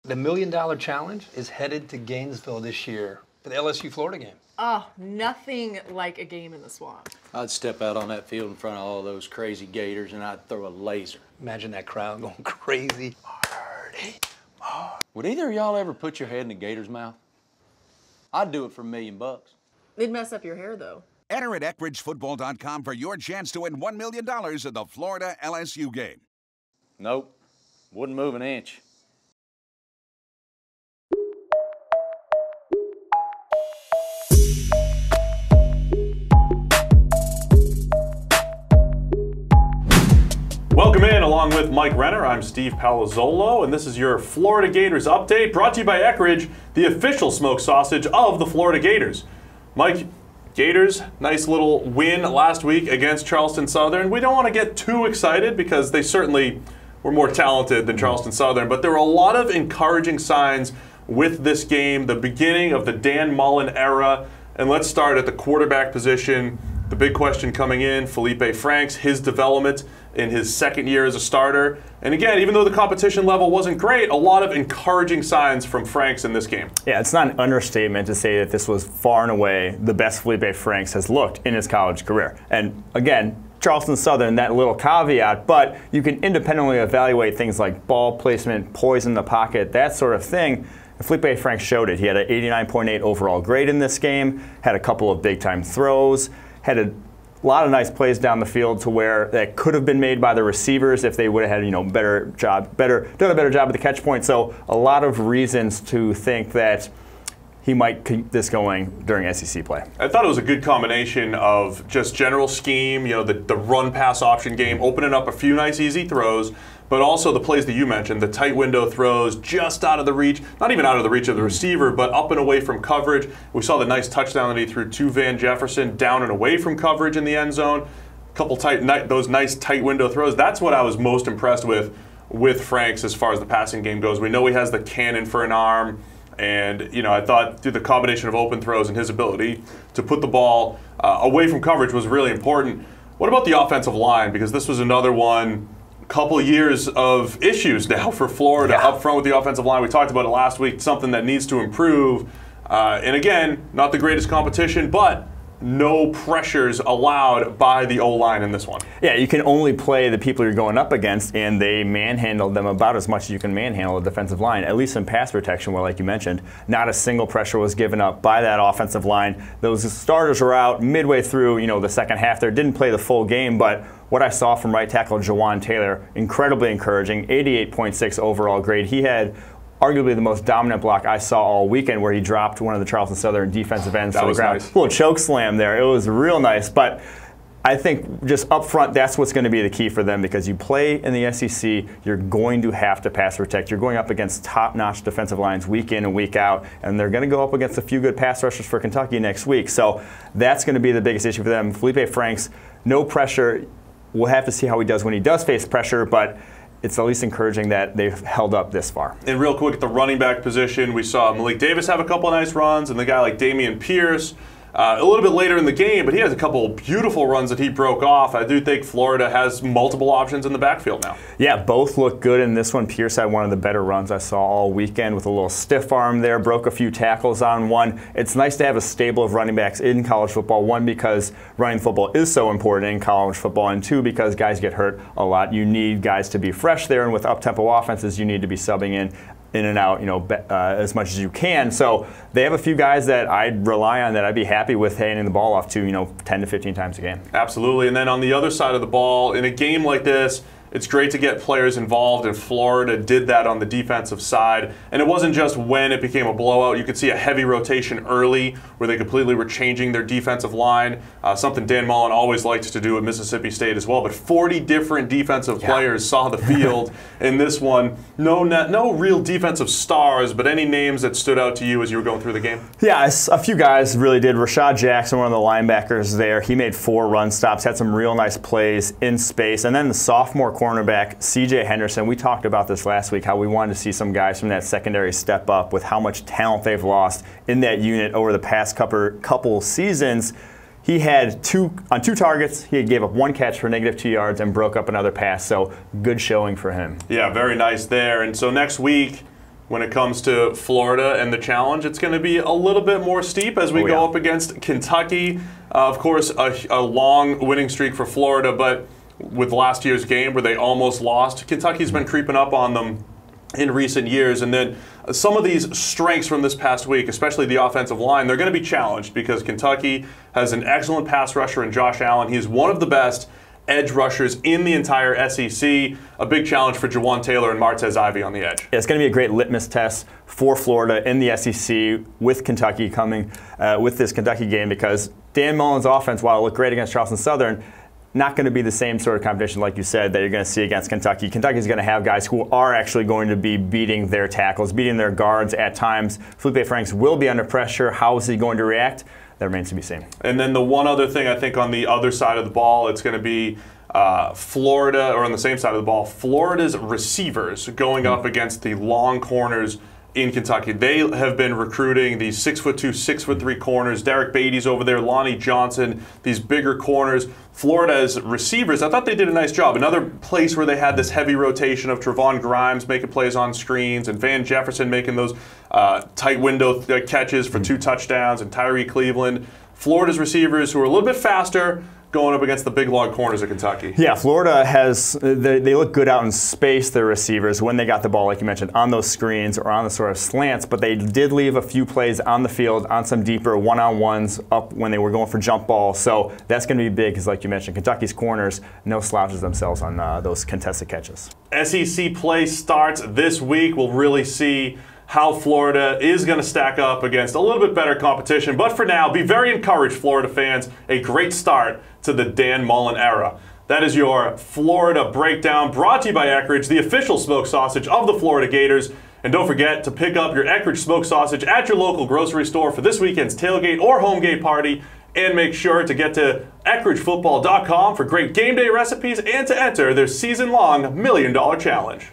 The $1 Million Challenge is headed to Gainesville this year for the LSU Florida game. Oh, nothing like a game in the swamp. I'd step out on that field in front of all those crazy Gators and I'd throw a laser. Imagine that crowd going crazy. Marty. Would either of y'all ever put your head in a Gator's mouth? I'd do it for $1 million. It'd mess up your hair, though. Enter at EckridgeFootball.com for your chance to win $1 million in the Florida LSU game. Nope. Wouldn't move an inch. Welcome in, along with Mike Renner. I'm Steve Palazzolo, and this is your Florida Gators update, brought to you by Eckridge, the official smoked sausage of the Florida Gators. Mike, Gators, nice little win last week against Charleston Southern. We don't want to get too excited because they certainly were more talented than Charleston Southern, but there were a lot of encouraging signs with this game, the beginning of the Dan Mullen era. And let's start at the quarterback position. The big question coming in, Feleipe Franks, his development in his second year as a starter. And again, even though the competition level wasn't great, a lot of encouraging signs from Franks in this game. Yeah, it's not an understatement to say that this was far and away the best Feleipe Franks has looked in his college career. And again, Charleston Southern, that little caveat, but you can independently evaluate things like ball placement, poise in the pocket, that sort of thing. And Feleipe Franks showed it. He had an 89.8 overall grade in this game, had a couple of big-time throws, had a lot of nice plays down the field to where that could have been made by the receivers if they would have had, done a better job at the catch point. So a lot of reasons to think that he might keep this going during SEC play. I thought it was a good combination of just general scheme, the run-pass option game, opening up a few nice easy throws, but also the plays that you mentioned, the tight window throws just out of the reach, not even out of the reach of the receiver, but up and away from coverage. We saw the nice touchdown that he threw to Van Jefferson, down and away from coverage in the end zone. A couple those nice tight window throws. That's what I was most impressed with Franks as far as the passing game goes. We know he has the cannon for an arm. And, I thought through the combination of open throws and his ability to put the ball away from coverage was really important. What about the offensive line? Because this was another one, couple years of issues now for Florida up front with the offensive line. We talked about it last week, something that needs to improve. And again, not the greatest competition, but no pressures allowed by the O-line in this one. Yeah, you can only play the people you're going up against, and they manhandled them about as much as you can manhandle a defensive line, at least in pass protection, where, like you mentioned, not a single pressure was given up by that offensive line. Those starters were out midway through, the second half there. Didn't play the full game, but what I saw from right tackle Jawan Taylor, incredibly encouraging, 88.6 overall grade. He had arguably the most dominant block I saw all weekend, where he dropped one of the Charleston Southern defensive ends to the ground. Nice. A little choke slam there. It was real nice. But I think just up front, that's what's going to be the key for them, because you play in the SEC, you're going to have to pass protect. You're going up against top-notch defensive lines week in and week out, and they're going to go up against a few good pass rushers for Kentucky next week. So that's going to be the biggest issue for them. Feleipe Franks, no pressure. We'll have to see how he does when he does face pressure, but it's at least encouraging that they've held up this far. And real quick, at the running back position, we saw Malik Davis have a couple of nice runs, and the guy like Dameon Pierce a little bit later in the game, but he has a couple of beautiful runs that he broke off. I do think Florida has multiple options in the backfield now. Yeah, both look good in this one. Pierce had one of the better runs I saw all weekend with a little stiff arm there, broke a few tackles on one. It's nice to have a stable of running backs in college football. One, because running football is so important in college football, and two, because guys get hurt a lot. You need guys to be fresh there, and with up-tempo offenses, you need to be subbing in and out, as much as you can. So they have a few guys that I'd rely on, that I'd be happy with handing the ball off to, 10 to 15 times a game. Absolutely. And then on the other side of the ball, in a game like this, it's great to get players involved, and Florida did that on the defensive side. And it wasn't just when it became a blowout. You could see a heavy rotation early where they completely were changing their defensive line, something Dan Mullen always liked to do at Mississippi State as well. But 40 different defensive players saw the field in this one. No real defensive stars, but any names that stood out to you as you were going through the game? Yeah, a few guys really did. Rashad Jackson, one of the linebackers there, he made 4 run stops, had some real nice plays in space. And then the sophomore cornerback, C.J. Henderson, we talked about this last week, how we wanted to see some guys from that secondary step up with how much talent they've lost in that unit over the past couple seasons. He had on two targets, he gave up 1 catch for -2 yards and broke up another pass, so good showing for him. Yeah, very nice there. And so next week, when it comes to Florida and the challenge. It's going to be a little bit more steep as we go up against Kentucky. Of course, a long winning streak for Florida, but with last year's game where they almost lost, Kentucky's been creeping up on them in recent years. And then some of these strengths from this past week, especially the offensive line, they're going to be challenged because Kentucky has an excellent pass rusher in Josh Allen. He's one of the best edge rushers in the entire SEC. A big challenge for Jawan Taylor and Martez Ivey on the edge. It's going to be a great litmus test for Florida in the SEC with Kentucky coming with this Kentucky game, because Dan Mullen's offense, while it looked great against Charleston Southern, not going to be the same sort of competition, like you said, that you're going to see against Kentucky. Kentucky's going to have guys who are actually going to be beating their tackles, beating their guards at times. Feleipe Franks will be under pressure. How is he going to react? That remains to be seen. And then the one other thing, I think, on the other side of the ball, it's going to be Florida, or on the same side of the ball, Florida's receivers going up against the long corners in Kentucky. They have been recruiting these 6'2", 6'3" corners. Derek Beatty's over there, Lonnie Johnson, these bigger corners. Florida's receivers, I thought they did a nice job. Another place where they had this heavy rotation of Trevon Grimes making plays on screens and Van Jefferson making those tight window catches for 2 touchdowns, and Tyree Cleveland. Florida's receivers, who are a little bit faster, going up against the big log corners of Kentucky. Yeah, Florida they look good out in space, their receivers, when they got the ball, like you mentioned, on those screens or on the sort of slants, but they did leave a few plays on the field on some deeper one-on-ones up when they were going for jump balls. So that's going to be big, because like you mentioned, Kentucky's corners, no slouches themselves on those contested catches. SEC play starts this week. We'll really see how Florida is going to stack up against a little bit better competition. But for now, be very encouraged, Florida fans. A great start to the Dan Mullen era. That is your Florida breakdown, brought to you by Eckrich, the official smoked sausage of the Florida Gators. And don't forget to pick up your Eckrich smoked sausage at your local grocery store for this weekend's tailgate or home gate party. And make sure to get to EckridgeFootball.com for great game day recipes and to enter their season-long $1 Million Challenge.